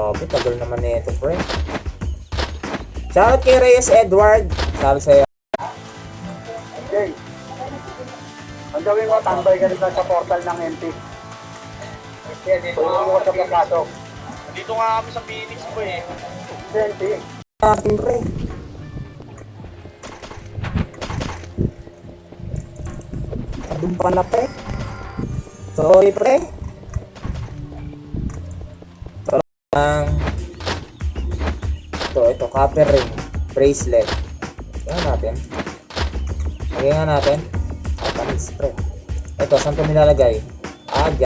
Grabe, tagal naman nito, pre. Shoutout kay Reyes Edward. Sabi sa'yo. Okay. Ang gawin mo, tambay ka rin sa portal ng MP. Tulungan mo sa pagkasok. Dito nga kami sa Phoenix po eh. MP. Ating pre. Doon pala, pre. Sorry, pre. Ito, copper ring, bracelet. Tingnan natin. Lagyan nga natin. Panis, pre. Ito, saan ito nilalagay? Dyan.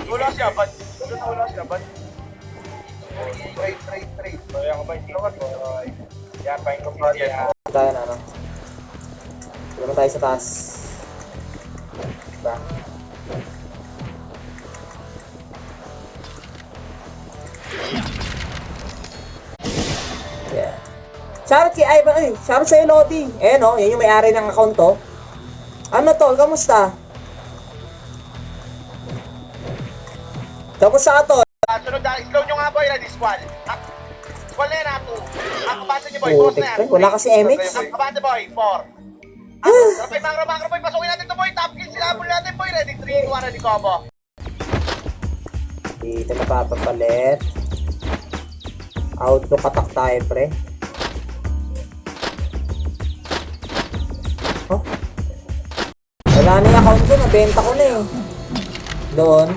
Wala siya, ba't? Wala siya, ba't? Trade. Kaya ko ba yung tinawag ko? Yan, pahin ko pa yan. Tayo na, ano? Dito tayo sa taas. Diba? Yeah. Shoutout kay Ivan. Ay, shoutout sa'yo, Lodi. Eh, no? Yan yung may-ari ng account to. Ano, tol? Kamusta? Kamusta ka, tol? Sunod na, slow nyo nga boy, ready, squall. Squall na yan, ako. Kabasa nyo boy, boss na yan. Wala kasi MX. Kabasa boy, 4. Rapay, makro boy, pasukin natin to boy, top kill, sinabol natin boy, ready, 3, 2, 1, ready, combo. Dito na papapalit. Outlook attack tayo, pre. Oh. Wala na yung account ko, nabenta ko na eh. Doon.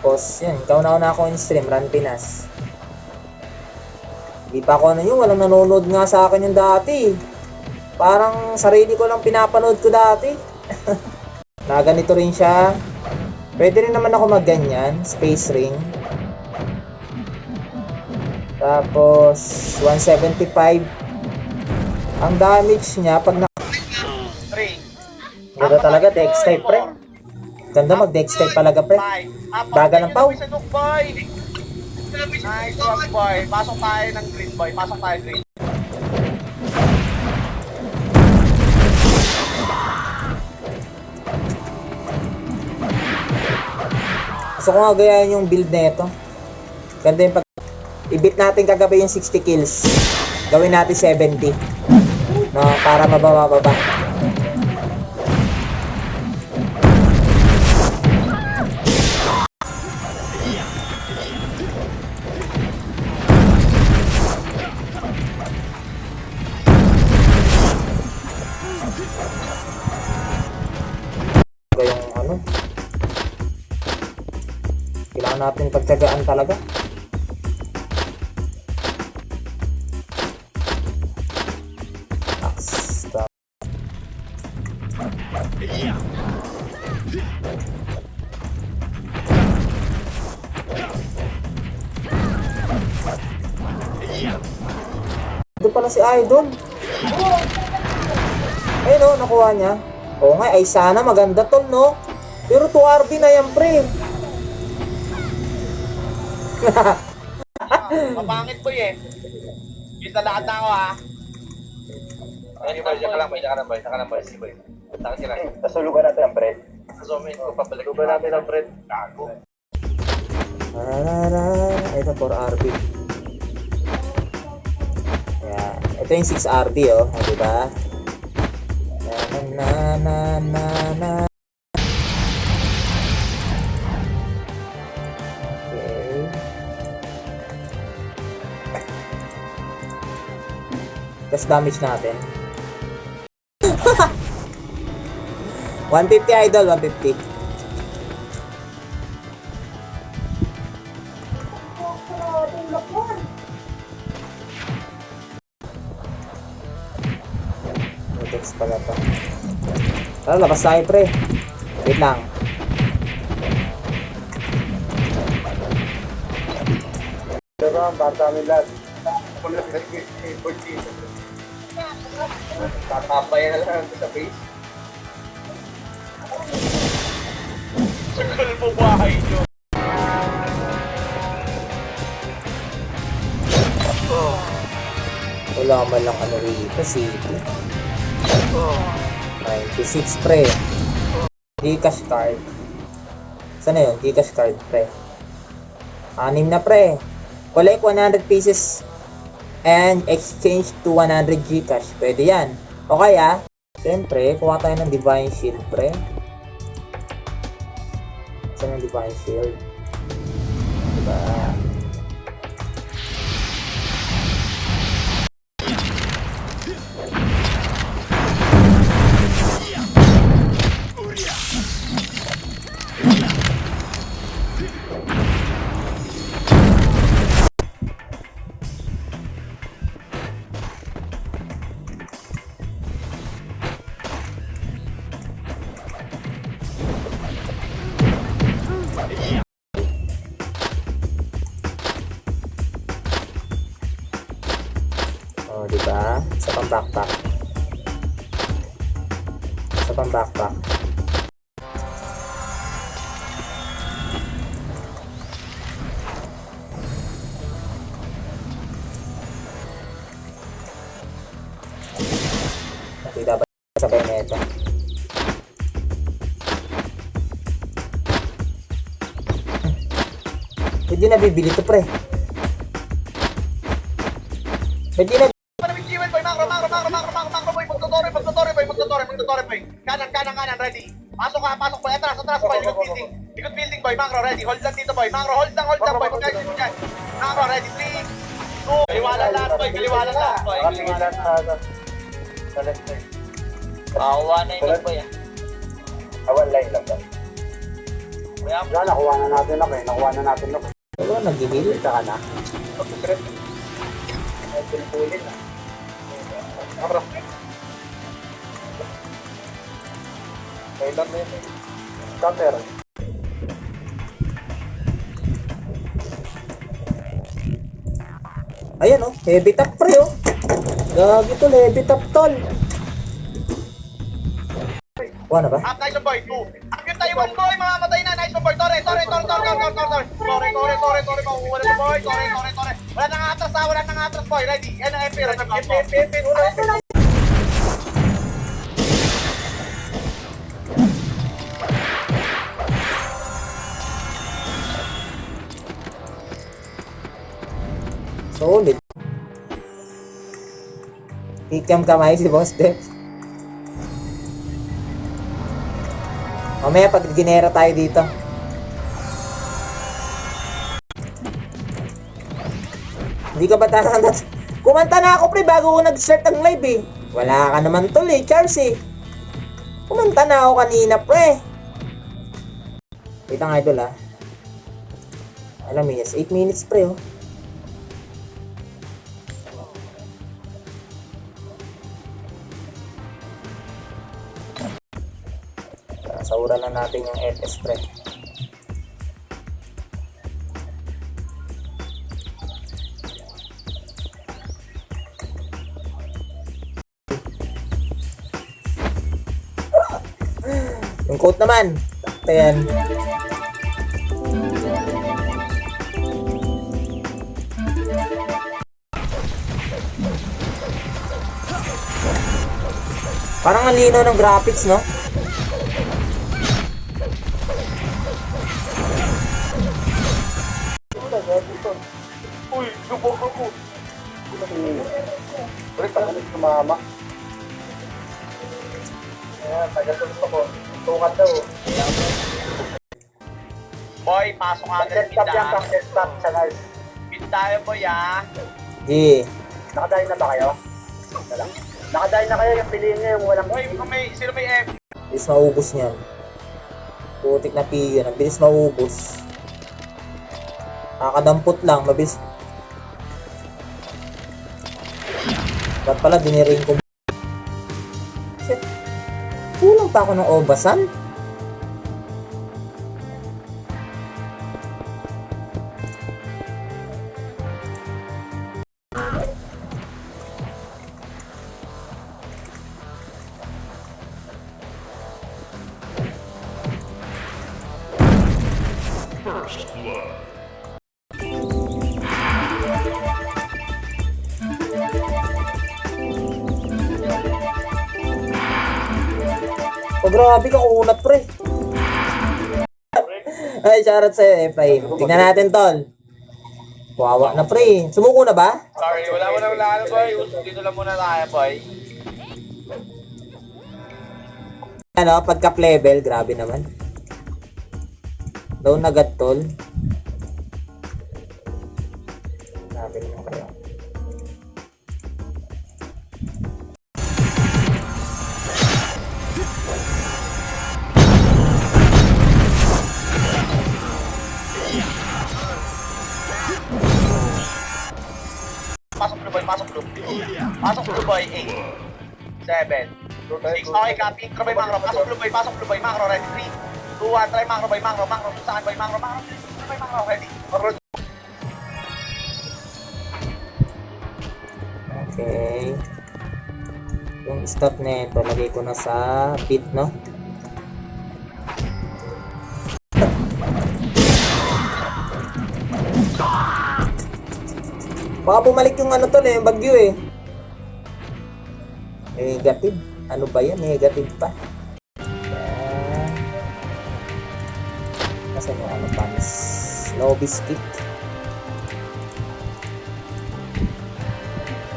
Tapos, yun, kauna-una ako in stream, Run Pinas. Hindi pa ako ano yun, walang nanonood nga sa akin yung dati. Parang sarili ko lang pinapanood ko dati. Na ganito rin siya. Pwede rin naman ako magganyan, space ring. Tapos, 175. Ang damage niya, pag na... 3. Ganda talaga, dex type, pre. Ganda mag-dex type talaga, pre. Baga ng pau. Nice one, boy. Pasok tayo ng green, boy. Pasok tayo green. Gusto ko nga gayahin yung build na ito. Ganda yung pag... I-beat natin kagabi yung 60 kills. Gawin natin 70. No, para mababa. Yung ano, kailangan natin pagtyagaan talaga. Stop. Doon pala si Idol. Ayun o, nakuha niya. Oo nga, ay sana maganda tol, no? Pero 2RB na yan, pre. Mapangit boy eh. Kita lahat na ako ha. Ay, boy, saka lang boy. Sige boy. Saka sila. Pasulugan natin ang bread. Sa zooming ko, papalaguban natin ang bread. Gago. Ito 4RB. Ayan. Ito yung 6RB, oh. Diba? Na. Okay. Tapos damage natin. 150 idol, 150. Text pala to. Tara, labas tayo, pre. Wait lang. Diba, bata kami lahat. Tatapay na lang sa base. Sakal mo bahay nyo. Wala man lang ano rito, city. 96, pre. Gcash card. Saan na yun? Gcash card, pre. 6 na, pre. Collect 100 pieces and exchange to 100 Gcash. Pwede yan. O kaya, siyempre, kuha tayo ng Divine Shield, pre. Saan ang Divine Shield? Diba? O, diba? Sa pang backpack. Sa pang backpack. Nakita ba sabay na ito? Pwede na bibili ito, pre. Pwede na. Kanan, ready. Pasok boy, atras boy, likod building boy, macro, ready. Hold lang dito boy, macro, hold lang boy, mag-exit mo dyan. Macro, ready, 3, 2, kaliwalan lahat boy. Nakasigilan sa left side. Pakuha na yung boy ah. Awan line lang ba? Wala, nakuha na natin na eh. Nakuha na natin na. Wala, nag-heal. Kita ka na. Ay, pulpulin na. Macro. Kailan na yun eh. Cutter. Ayan oh, heavy top pre oh. Gagi tol, heavy top tol. Kuha na ba? Up, nice boy, 2. Up yung Taiwan boy, mamamatay na. Nice boy, tore. Tore, makukuha na boy. Tore. Wala nang atras boy. Ready. Yan ang MP. Solid. Ikam kamay si Boss Def. Mamaya pag ginera tayo dito. Hindi ka ba tatanda? Kumanta na ako pre bago ko nag-start ang live eh. Wala ka naman tol eh, Charles eh. Kumanta na ako kanina pre. Wait ang idol ah. Alam mo yes, 8 minutes pre oh. Saura lang natin yung FS pre. Yung quote naman. Ayan. Parang ang lino ng graphics, no? Uy, lubog ako. Pre, pakalit sumama. Ayan, taga-tulog ako. Tungan daw. Boy, pasok agad Desktop yan, kita. pang desktop sa guys. Pin tayo boy ah. Di. Nakadain na ba kayo? Wala. Nakadain na kayo yung piliin nyo yung walang Boy, sino may F? Bilis maubos niyan. Putik na piyo. Ang bilis maubos. Nakakadampot lang. Mabilis. Ba't pala diniring ko? Shit. Kulang pa ako ng obasan. Oh, grabe ka kunat, pre. Ay, shoutout sa'yo, Efraim. Tignan natin, tol. Wawa na, pre. Sumuko na ba? Sorry, wala, boy. Dito lang muna tayo, boy. Ano, pagka level, grabe naman. Down agad, tol. Grabe naman kayo. Pasok blue, boy. Pasok blue. Pasok blue, boy. 8. 7. 6. Okay, copy. Intro, boy, macro. Pasok blue, boy. Pasok blue, boy. Macro, ready. 3, 2, 1. Try macro, boy. Macro. Macro. Saan, boy? Macro. Macro. Boy, macro. Ready. Macro. Okay. Yung stop na ito, lagay ko na sa pit, no? Baka bumalik yung ano to, yung bagyo eh. Negative. Ano ba yan? Negative pa. Yan. Nasaan yung ano pa? Snow biscuit.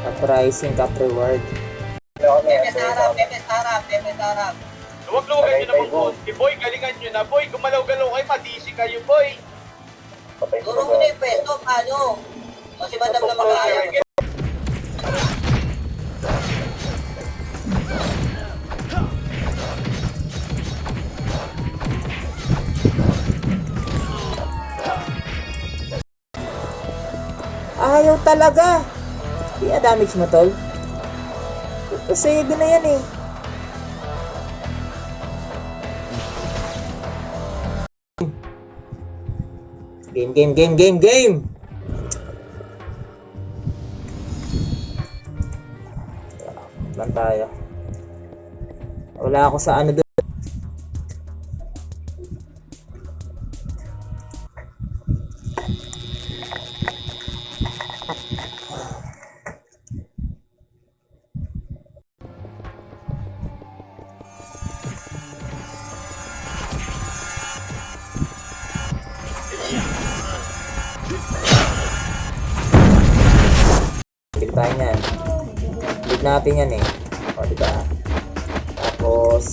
Uprising, cap reward. Luwag-luwagan nyo naman, boy. Boy, galingan nyo na, boy. Gumalaw-galaw kayo, madisi kayo, boy. Turo mo na yung pwesto, paano? Kasi madam na mag-aayag. Ayaw talaga. Di damage mo, tol. Kasi na yan eh. Game. Lang tayo. Wala ako sa ano doon. Balik tayo niyan. Balik natin yan eh. O, diba? Tapos,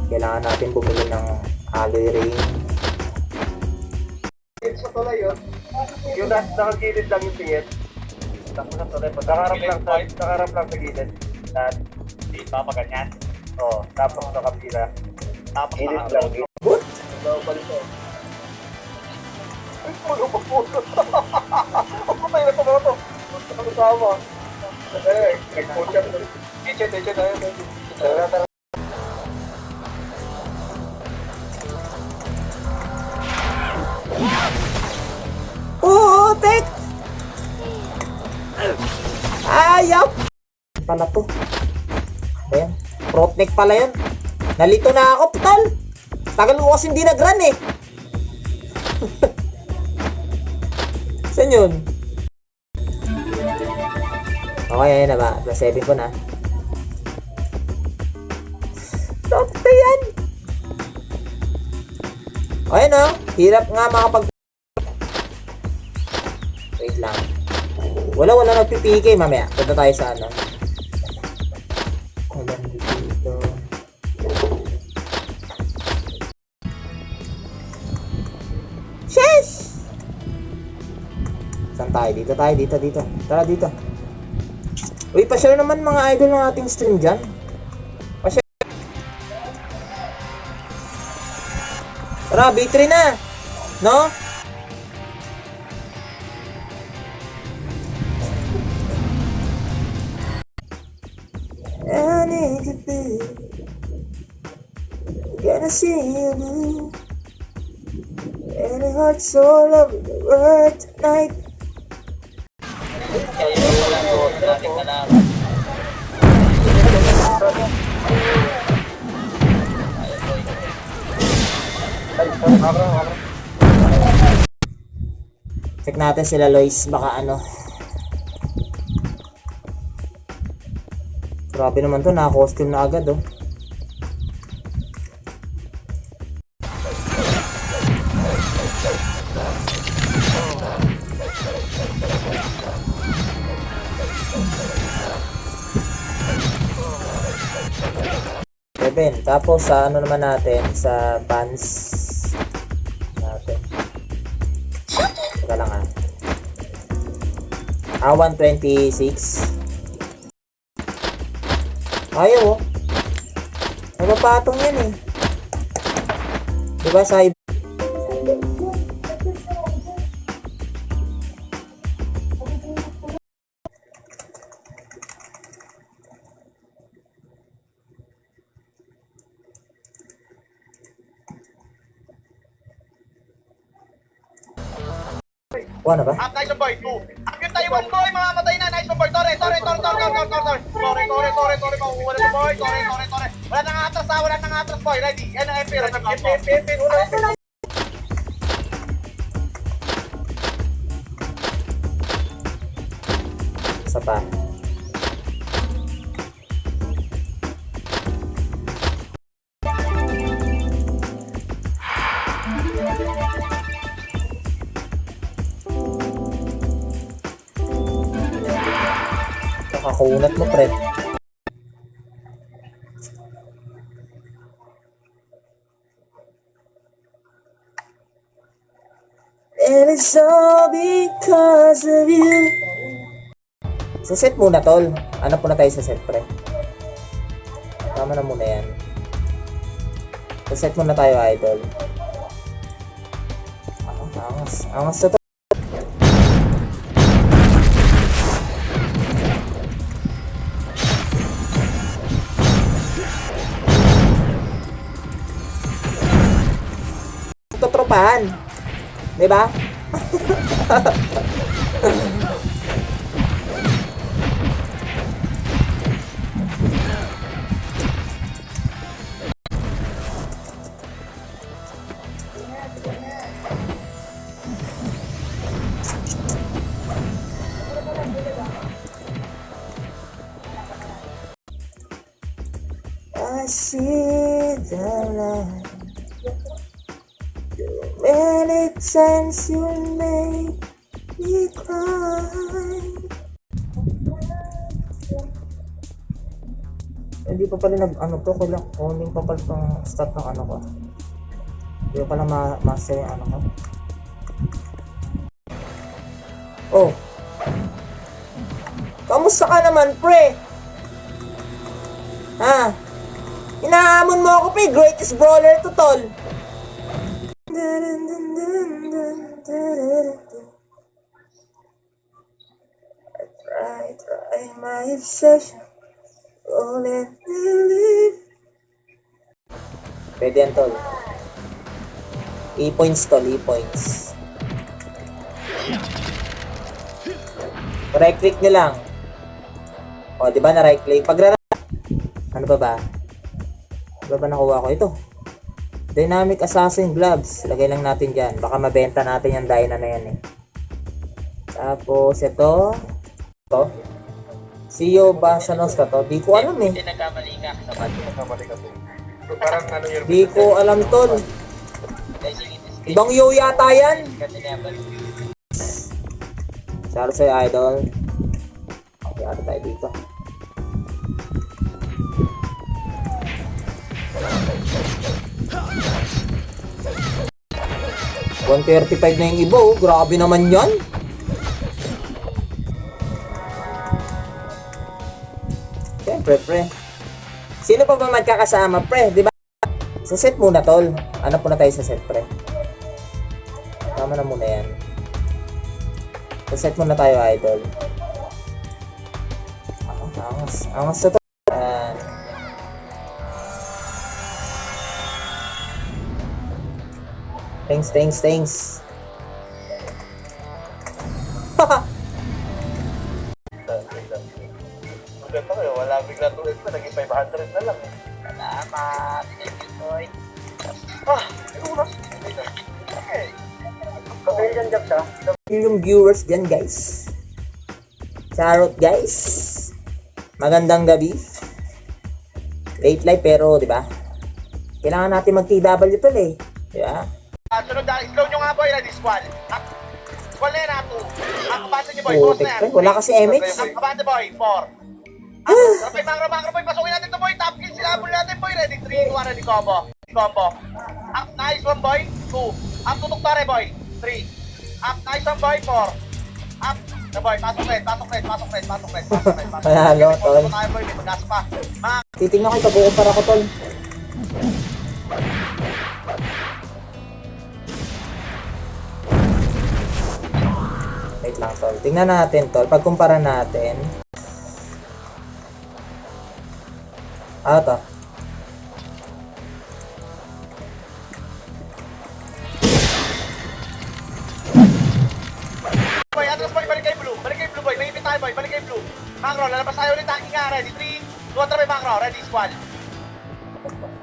kailangan natin bumili ng alloy ring. Sa tulay yun. Yung nakagilid lang yung tingin. Tapos sa tulay. Nakaharap lang sa gilid. Dito, maganyan. Oo. Tapos sa kapila. Tapos Gilid naka- lang. What? Ay, pulo. Ang patay na ito. Ano tama? Nag-pull ka. Teacher. Tara. Oo, tek! Ayap! Pala to. Ayan. Prop neck pala yun. Nalito na ako, putal! Tagal ko kasi hindi nag-run eh. Saan yun? Okay, ayan na ba? Plus 7 ko na. Stop na yan! Okay no? Hirap nga makapag... Wait lang. Wala nagpipike mamaya. Punta tayo sa ano. Alam dito. Sheesh! Saan tayo? Dito. Tara dito. Uy, pa-share naman mga idol ng ating stream dyan. Pa-share. Tara, victory na! No? need to be. Gonna see you do. Any heart soul of the world tonight. Kaya yung wala ko, natin kalaban. Check natin sila Lois, baka ano. Grabe naman to, naka-costume na agad oh. Seven. Tapos sa ano naman natin, sa pants natin. Teka lang ah. 126. Ayaw oh. Napapatong yan eh. Diba sa Buwan na ba? Up, nice one, boy. 2. Up yung Taiwan, boy. Mamamatay na. Nice one, boy. Tore. Makukuha na to, boy. Tore. Wala nang atras, ha. Wala nang atras, boy. Ready. Yan ang MP. MP. Isa pa. Nakakunat mo, pre. And it's all because of you. Sa set muna, tol. Hanap muna tayo sa set, pre. Tama na muna yan. Sa set muna tayo, idol. Angas na to. Tropahan. Diba? I see the light. Many times you make me cry. Hindi pa pala ano to, kailang only pa pala itong start ng ano ko. Hindi pa pala master yung ano ko. Oh. Kamusta ka naman, pre? Ha? Inaamon mo ako, pre. Greatest brawler to, tol. Try my obsession. Oh, let me live. Pwede yan, tol. E-points, tol. E-points. Right click nyo lang. O, di ba na right click? Ano ba ba? Ano ba nakuha ko? Ito. Dynamic Assassin Gloves. Lagay lang natin dyan. Baka mabenta natin yung Dyna na yan eh. Tapos ito. Ito. CEO Bashanos ka to. Di ko alam eh. Hindi nagkamali ka. Sapat. Parang ano yun. Di ko alam tol. Ibang yo yata yan. Saro sa'yo idol. Okay, ano tayo dito. $135 na yung iba oh. Grabe naman yan. Siyempre, pre. Sino pa ba magkakasama, pre? Di ba? Sa set muna, tol. Hanap muna tayo sa set, pre. Tama na muna yan. Sa set muna tayo, idol. Angas na to. Thanks. Maganda kayo, wala bigla tulad ko, naging 500 na lang. Salamat. Thank you, Toy. Okay. Pavilion job siya. Yung viewers dyan, guys. Charot, guys. Magandang gabi. Late live pero, di ba? Kailangan natin mag-TW tol eh. Di ba? Sunod na, slow nyo nga boy, ready squall. Squall na yan, 2. Ang kabante nyo boy, boss na yan. Wala kasi MX. Ang kabante boy, 4. Rapay, macro boy, pasukin natin to boy. Top kill sila, habol natin boy. Ready 3, 2, ready combo. Up, nice one boy, 2. Up, tutok tare boy, 3. Up, nice one boy, 4. Up, na boy, pasok red. Panalo, tol. Tayo boy, may mag-asa pa. Mga Titignan ko, pag-uumpara ko tol. Wait lang tol. Tingnan natin tol. Pagkumpara natin. Ano to? boy, atras boy, balik kay blue boy, may ipit tayo boy, balik kay blue. Macro, lalabas tayo ulit, tanking nga, ready 3, 2, trapay macro, ready squall.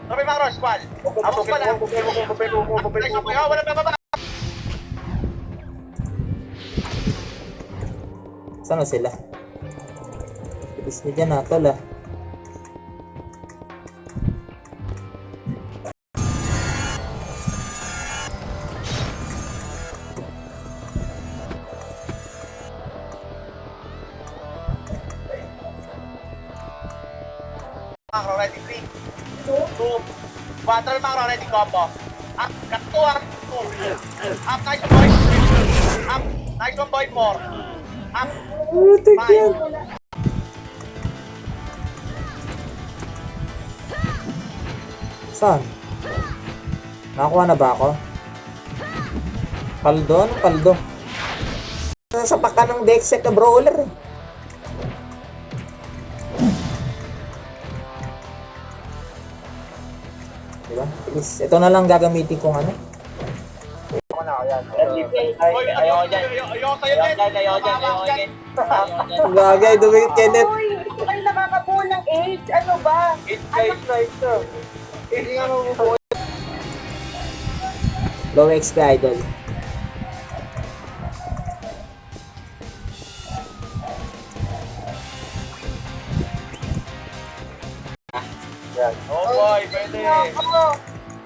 Trapay macro, squall. Abos pa lang. Nice one boy, oh, walang bababa. Saan na sila? Bilis na dyan na tol ah. Macro, ready 3, 2, 1, trapay macro, ready combo. Up, cut 2, up, 2. Up, nice one boy. Up, nice one boy, 4. Up, 5. Saan? Nakakuha na ba ako? Paldo? Anong paldo? Nasa paka ng Dexet na brawler eh. Diba? Please. Ito na lang gagamitin kong ano. Boy, ayoko sa'yo din. Bagay, dumikit Kenneth. Uy, ay nakakabuo ng age. Ano ba? Low XP idol. Oh boy, pwede.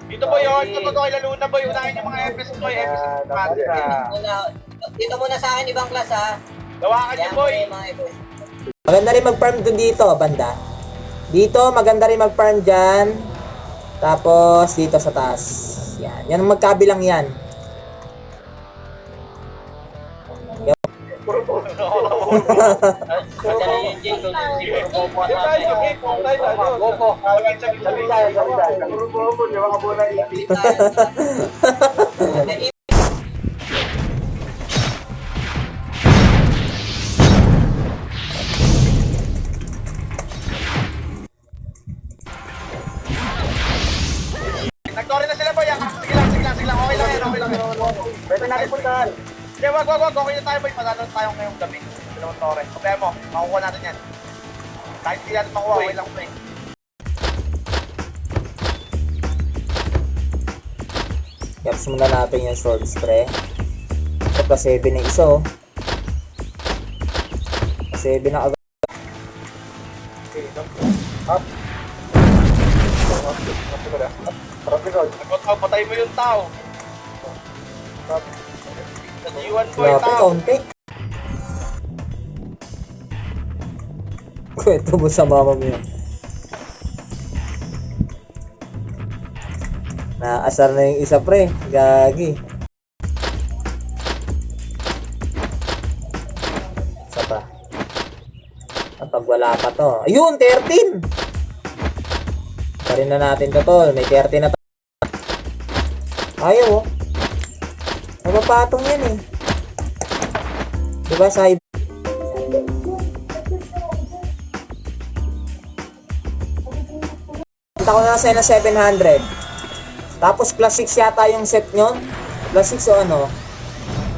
Dito boy, ito totoo, lalo na boy. Unahin yung mga FS boy, FS Dito muna sa akin, ibang class ha. Gawakan niyo Yan boy. yung mga ito. Maganda rin mag-farm dito, banda. Dito, maganda rin mag-farm dyan. Tapos, dito sa taas. Yan. Yan ang magkabilang yan. Nagtore na sila boy. Sige lang. Okay lang yan. Pwede natin puntahan. Hindi, wag. Okay na tayo boy. Matalo tayo ngayong gabi. Dalawang tore. Kaya mo, makukuha natin yan. Kahit hindi natin makuha, okay lang boy. Caps muna natin yung sword spray. Ito pa 7 na isa oh. 7 na agad. Patay mo yung tao. Sa G1 boy, Grabe, tao. kaunti. Kwento mo sa mama mo yun. Naasar na yung isa pre. Gagi. Isa pa. Pag wala pa to. Ayun, 13! Parin na natin to tol. May 13 na to. Ayaw oh. Napapatong yan eh. Diba sa Punta ko na sa 700. Tapos plus 6 yata yung set nyo. Plus 6 o ano?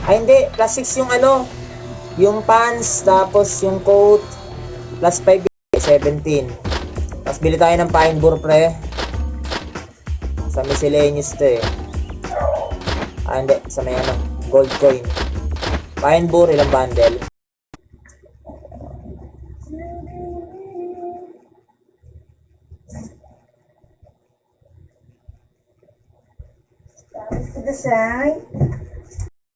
Ay hindi, plus 6 yung ano, yung pants, tapos yung coat, plus 5, 17. Tapos bili tayo ng pine boar pre. Sa miscellaneous to eh. Ah hindi, sa may ano, gold coin. Pine boar, ilang bundle? To the side.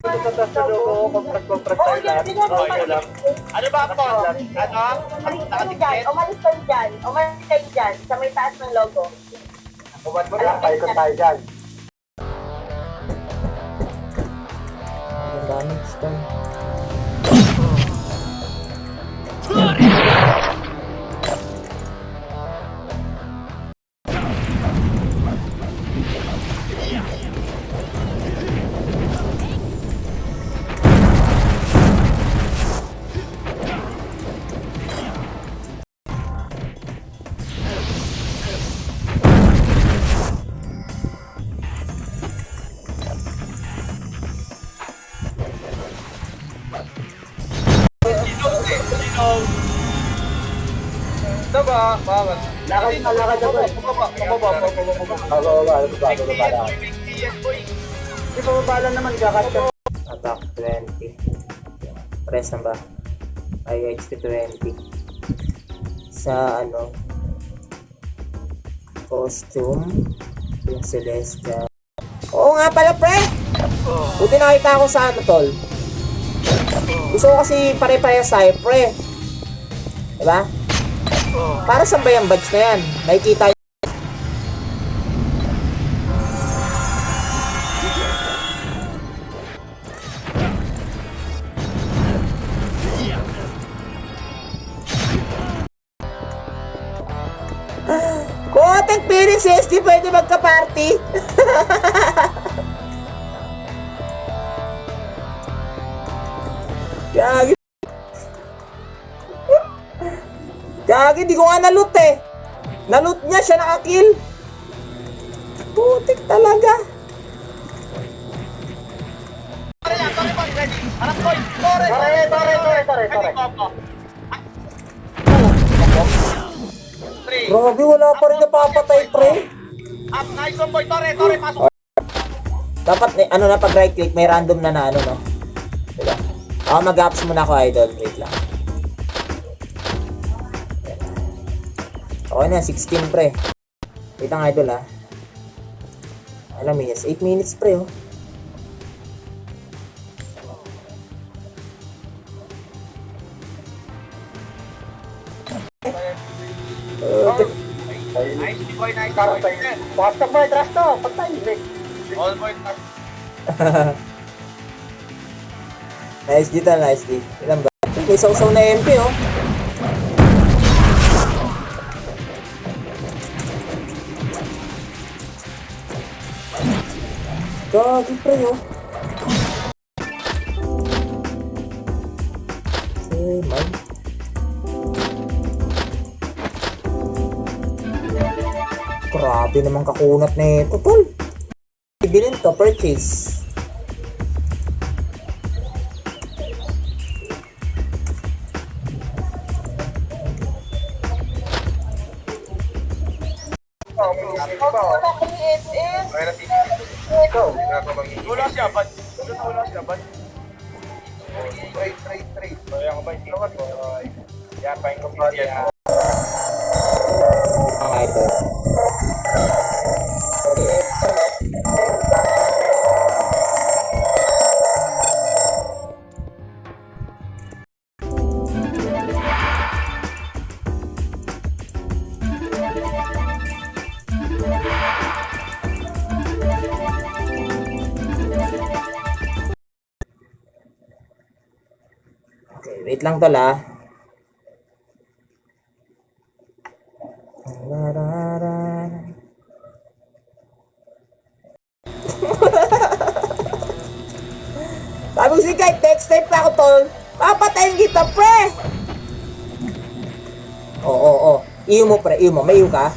Sa loob, mag-contract tayo lahat. Okay lang. Ano ba ako? Ano? Umalis kayo dyan. Umalis kayo dyan. Umalis kayo dyan. Sa may taas ng logo. Kumad mo lang, tayo tayo dyan. Ang damage to. Diba? Bawat. Lakad na, lakad na. Pababa. Di pababa lang naman, kakat ka. Attack 20. Press na ba? Ay, HP 20. Sa ano? Costume. Yung Celestia. Oo nga pala, pre! Buti nakita ako sa ano, tol. Gusto ko kasi pare-parehas tayo, pre. Diba? Para saan ba yung badge na yan? Nakikita yun. Content experiences, di pwede magka-party. Gagi. Gagi, di ko nga na-loot eh. Na-loot niya, siya nakakill. Putik talaga. Tore yan, tore boy, ready. Harap boy, tore. Ready, Coco. 3. Grabe, wala pa rin napapatay, pre. Up, nice one boy, tore, pasok. Dapat, ano na, pag right click, may random na ano, no? Diba? Ako, mag-ups muna ako, idol. Wait lang. Okay na, 16 pre. Wait lang, idol, ha. Alam mo, yes, 8 minutes pre, oh. Nice boy, nice boy. Pasok mo, atras to. Patay, Nick. All boy, Nice dito, nice dito. Ilan ba? May sausaw na MP, oh. Gagi pre, oh. Man. Grabe naman kakunat na ito, tol. Ibilin to, purchase. Wala kang SS. Wala siya, bad. Wala siya, bad. Trade. Kaya ko ba yung tinukat ko? Yan, pahin ko pa yan. Ang idol. Okay, wait lang tol ah. Sabi ko si Kai, text type pa ako tol. Papatayin kita pre! Oo. Iyo mo pre, iyo mo. May iyo ka?